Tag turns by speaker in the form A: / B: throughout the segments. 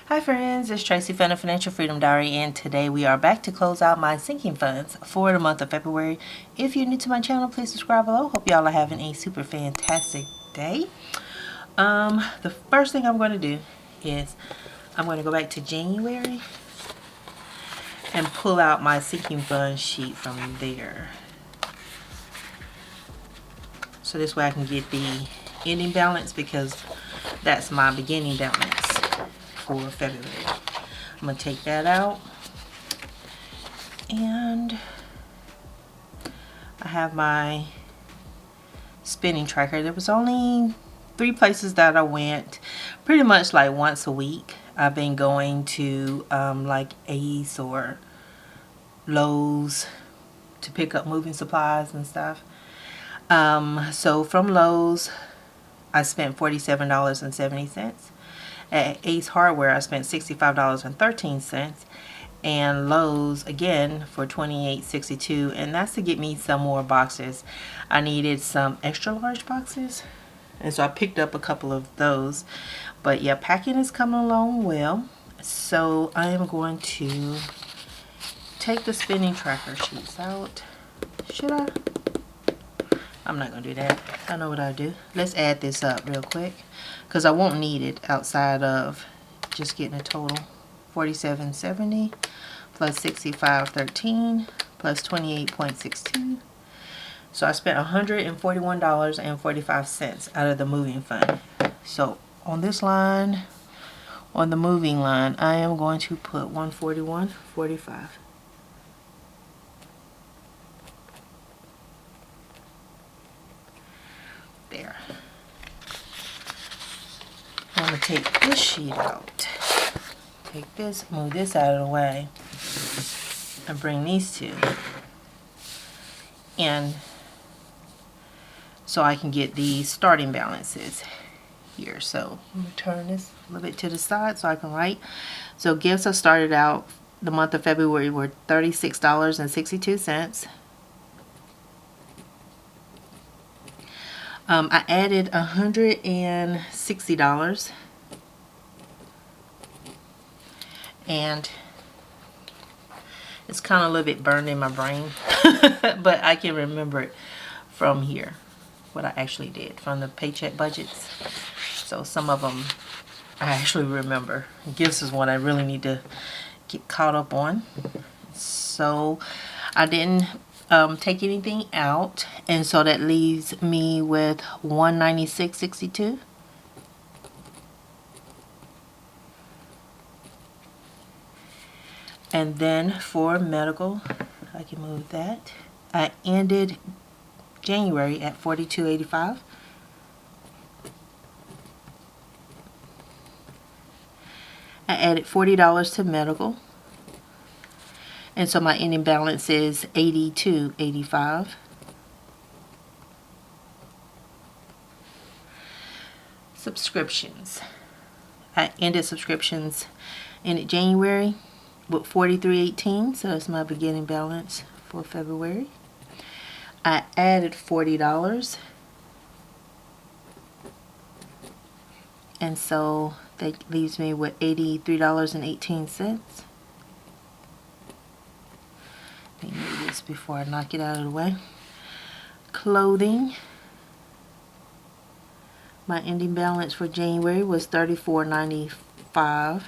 A: Hi friends, it's Tracy from the Financial Freedom Diary, and today we are back to close out my sinking funds for the month of February. If you're new to my channel, please subscribe below. Hope y'all are having a super fantastic day. The first thing I'm going to do is I'm going to go back to January and pull out my sinking fund sheet from there. So this way I can get the ending balance, because that's my beginning balance for February. I'm going to take that out, and I have my spending tracker. There was only 3 places that I went pretty much like once a week. I've been going to like Ace or Lowe's to pick up moving supplies and stuff. So from Lowe's I spent $47.70. At Ace Hardware I spent $65.13, and Lowe's again for $28.62, and that's to get me some more boxes. I needed some extra large boxes, and so I picked up a couple of those. But yeah, packing is coming along well. So I am going to take the spending tracker sheets out. Should I? I'm not gonna do that. I know what I'll do. Let's add this up real quick, because I won't need it outside of just getting a total. $47.70 plus $65.13 plus $28.62. So I spent $141.45 out of the moving fund. So on this line, on the moving line, I am going to put $141.45. There. I'm going to take this sheet out. Take this, move this out of the way, and bring these two in so I can get the starting balances here. So I'm going to turn this a little bit to the side so I can write. So gifts I started out the month of February were $36.62. I added $160, and it's kind of a little bit burned in my brain, but I can remember it from here, what I actually did from the paycheck budgets. So some of them I actually remember. Gifts is one I really need to get caught up on. So I didn't take anything out, and so that leaves me with $196.62. And then for medical, I can move that. I ended January at $42.85. I added $40 to medical, and so my ending balance is $82.85. Subscriptions. I ended subscriptions in January with $43.18, so that's my beginning balance for February. I added $40, and so that leaves me with $83.18. Let me move this before I knock it out of the way. Clothing. My ending balance for January was $34.95.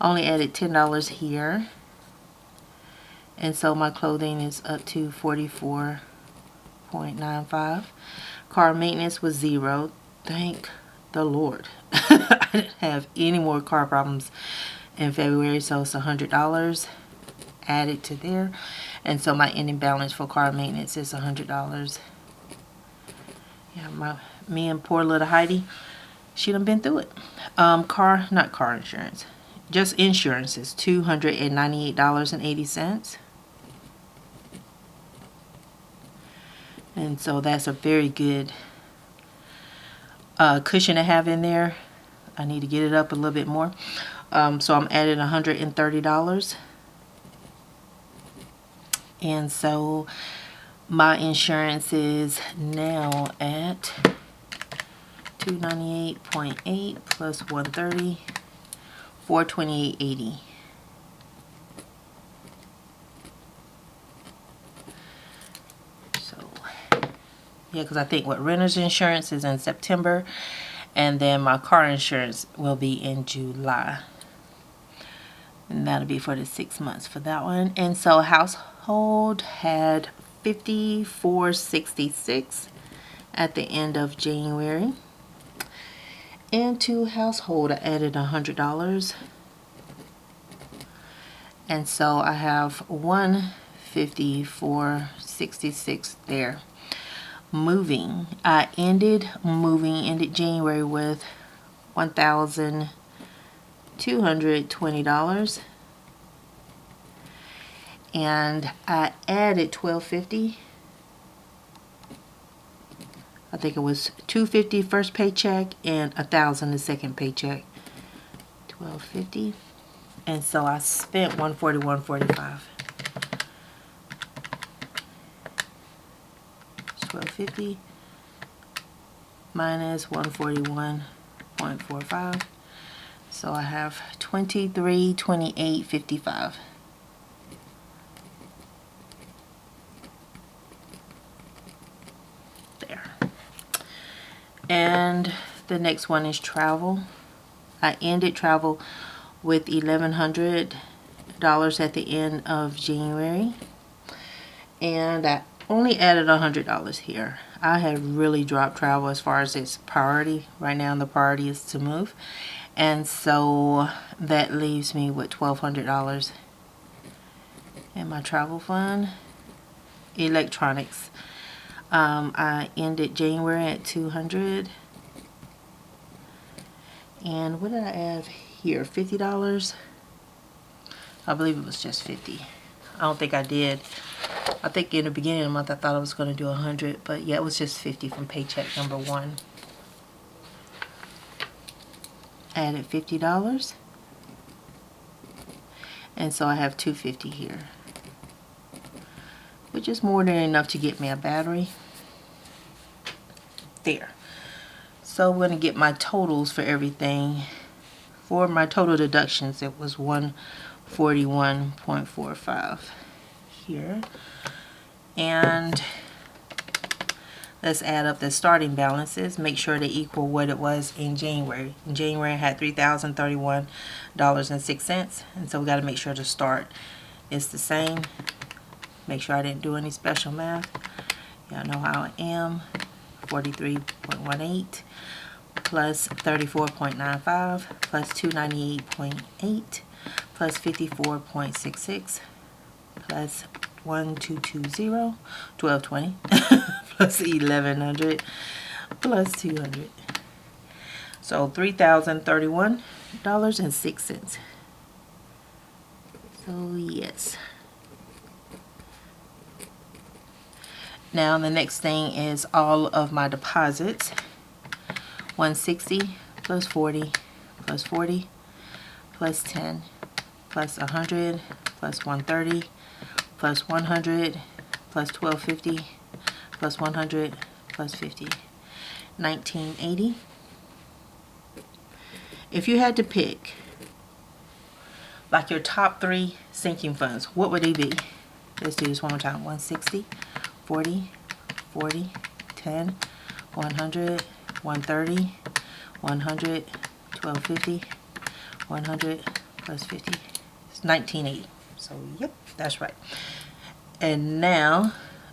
A: Only added $10 here, and so my clothing is up to $44.95. Car maintenance was $0. Thank the Lord. I didn't have any more car problems in February, so it's $100 added to there, and so my ending balance for car maintenance is $100. Yeah, me and poor little Heidi, she done been through it. Not car insurance, just insurance is $298.80. And so that's a very good cushion to have in there. I need to get it up a little bit more. So I'm adding $130. And so my insurance is now at $298.8 plus $130 $428.80. So yeah, because I think what renter's insurance is in September, and then my car insurance will be in July. And that'll be for the 6 months for that one. And so household had $54.66 at the end of January. And to household I added $100. And so I have $154.66 there. Moving, I ended January with $1,220, and I added $1,250. I think it was $250 first paycheck and $1,000 the second paycheck. $1,250, and so I spent $141.45. $1,250 minus $141.45, so I have $2328.55. There. And the next one is travel. I ended travel with $1,100 at the end of January, and I only added $100 here. I have really dropped travel as far as its priority. Right now the priority is to move, and so that leaves me with $1,200 in my travel fund. Electronics, I ended January at $200, and what did I add here? $50. I believe it was just $50. I don't think I did. I think in the beginning of the month I thought I was going to do $100, but yeah, it was just $50 from paycheck number 1. Added $50, and so I have $250 here, which is more than enough to get me a battery. There. So I'm going to get my totals for everything. For my total deductions, it was $141.45 here. And let's add up the starting balances. Make sure they equal what it was in January. In January I had $3,031.06, and so we got to make sure the start is the same. Make sure I didn't do any special math. Y'all know how I am. 43.18 plus 34.95 plus 298.8 plus 54.66 plus 1220, 1220 plus 1100 plus 200. So $3,031.06. So yes. Now the next thing is all of my deposits. 160 plus 40 plus 40 plus 10 plus 100 plus 130 plus 100 plus 1250 plus 100 plus 50. 1980. If you had to pick like your top 3 sinking funds, what would they be? Let's do this one more time. 160, 40, 40, 10, 100, 130, 100, 1250, 100 plus 50. It's 1980. So yep, that's right. And now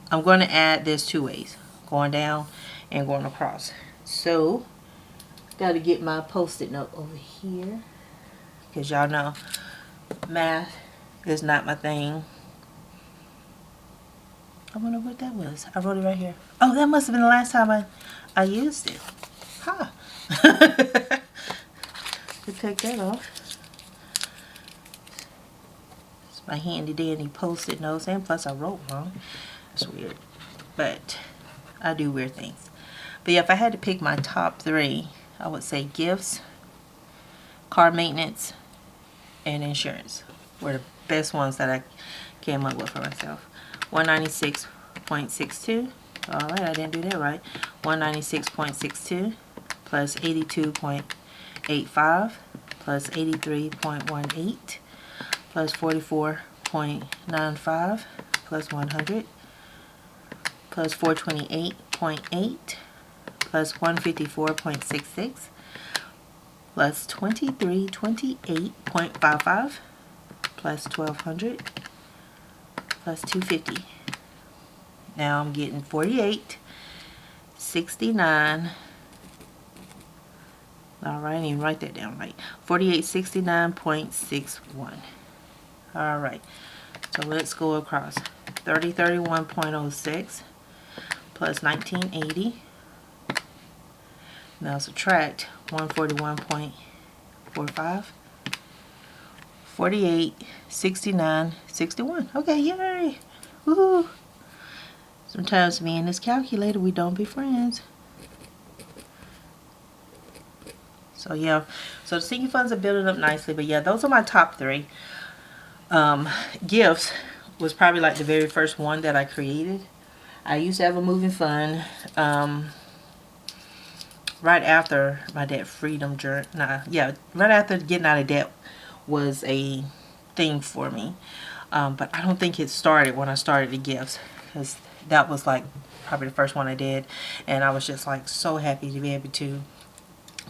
A: I'm going to add this 2 ways, going down and going across. So got to get my post-it note over here, because y'all know math is not my thing. I wonder what that was. I wrote it right here. Oh, that must have been the last time I used it. Huh. To take that off. It's my handy dandy post-it notes, and plus I wrote wrong. That's weird. But I do weird things. But yeah, if I had to pick my top 3, I would say gifts, car maintenance, and insurance were the best ones that I came up with for myself. 196.62. Alright, I didn't do that right. 196.62 plus 82.85 plus 83.18 plus 44.95 plus 100 plus 428.8 plus 154.66 plus 2328.55 plus 1200 plus 250. Now I'm getting 48.69. All right, I didn't even write that down right. 4869.61. All right, so let's go across. 3031.06 plus 1980. Now subtract 141.45. 4869.61. Okay, yay! Woohoo! Sometimes me and this calculator, we don't be friends. So yeah, so the sinking funds are building up nicely. But yeah, those are my top three. Gifts was probably like the very first one that I created. I used to have a moving fund. Right after my debt freedom journey, right after getting out of debt was a thing for me. But I don't think it started when I started the gifts, because that was like probably the first one I did, and I was just like so happy to be able to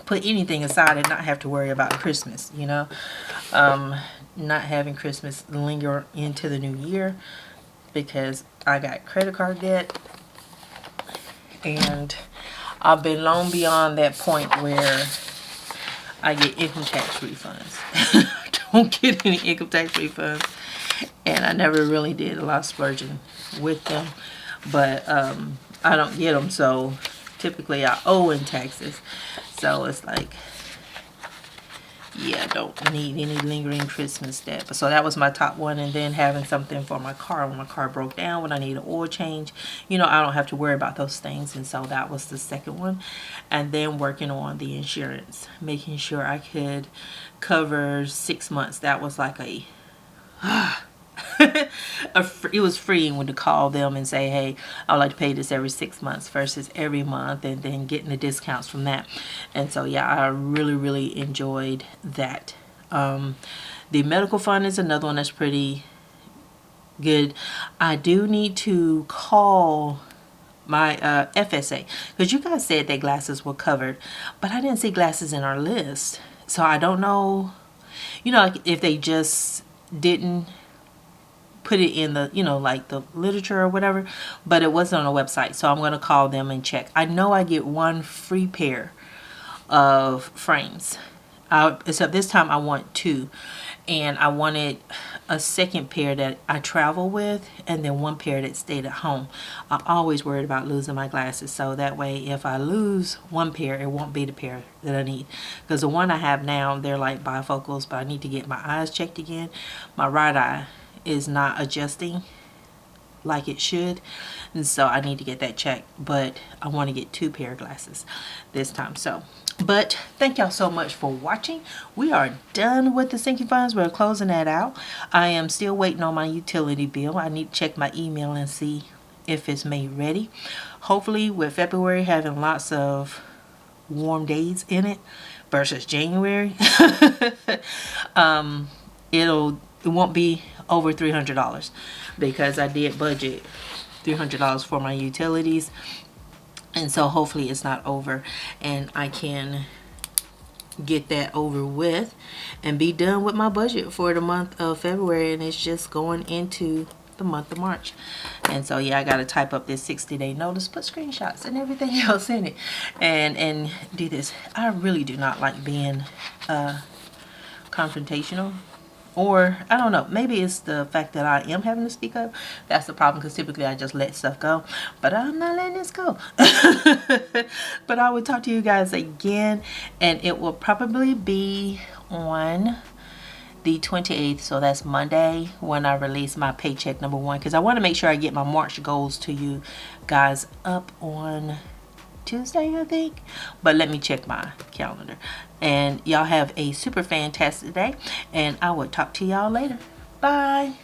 A: put anything aside and not have to worry about Christmas, you know. Not having Christmas linger into the new year, because I got credit card debt, and I've been long beyond that point where I get income tax refunds. I don't get any income tax refunds, and I never really did a lot of splurging with them, but I don't get them, so typically I owe in taxes. So it's like, yeah, I don't need any lingering Christmas debt. But so that was my top one. And then having something for my car when my car broke down, when I need an oil change, you know, I don't have to worry about those things. And so that was the second one. And then working on the insurance, making sure I could cover 6 months. That was like a it was freeing when to call them and say, hey, I would like to pay this every 6 months versus every month, and then getting the discounts from that. And so yeah, I really enjoyed that. The medical fund is another one that's pretty good. I do need to call my FSA, because you guys said that glasses were covered, but I didn't see glasses in our list. So I don't know, you know, like if they just didn't put it in the, you know, like the literature or whatever, but it wasn't on the website. So I'm going to call them and check. I know I get one free pair of frames, except this time I want two, and I wanted a second pair that I travel with, and then one pair that stayed at home. I'm always worried about losing my glasses, so that way if I lose one pair, it won't be the pair that I need, because the one I have now, they're like bifocals, but I need to get my eyes checked again. My right eye is not adjusting like it should, and so I need to get that checked. But I want to get two pair of glasses this time. So, but thank y'all so much for watching. We are done with the sinking funds. We're closing that out. I am still waiting on my utility bill. I need to check my email and see if it's made ready. Hopefully, with February having lots of warm days in it versus January, it won't be over $300, because I did budget $300 for my utilities, and so hopefully it's not over, and I can get that over with and be done with my budget for the month of February, and it's just going into the month of March. And so yeah, I got to type up this 60-day notice, put screenshots and everything else in it, and do this. I really do not like being confrontational. Or, I don't know, maybe it's the fact that I am having to speak up. That's the problem, because typically I just let stuff go. But I'm not letting this go. But I will talk to you guys again. And it will probably be on the 28th. So that's Monday, when I release my paycheck number 1. Because I want to make sure I get my March goals to you guys up on Tuesday, I think. But let me check my calendar. And y'all have a super fantastic day, and I will talk to y'all later. Bye.